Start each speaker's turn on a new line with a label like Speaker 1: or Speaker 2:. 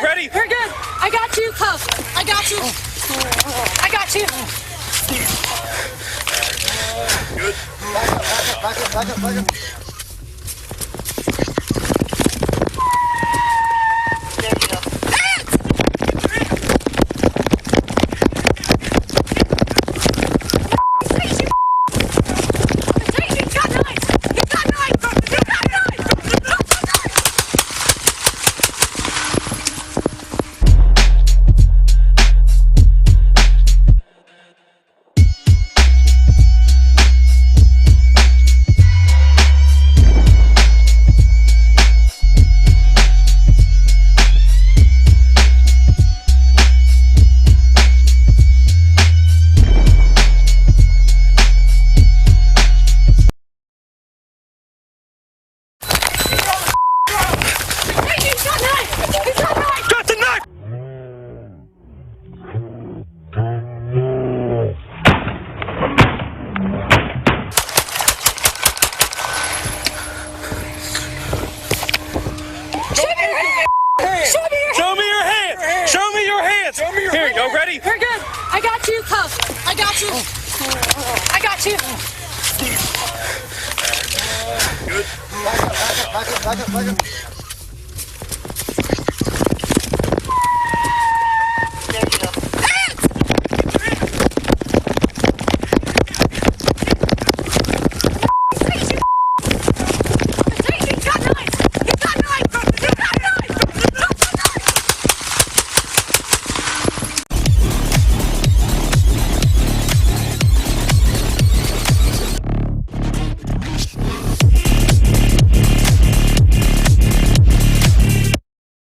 Speaker 1: ready?
Speaker 2: We're good. I got you, cuff. I got you. I got you.
Speaker 1: Good.
Speaker 3: Back up.
Speaker 1: Here, y'all ready?
Speaker 2: We're good. I got you, cuff. I got you. I got you.
Speaker 1: Good.
Speaker 3: Back up.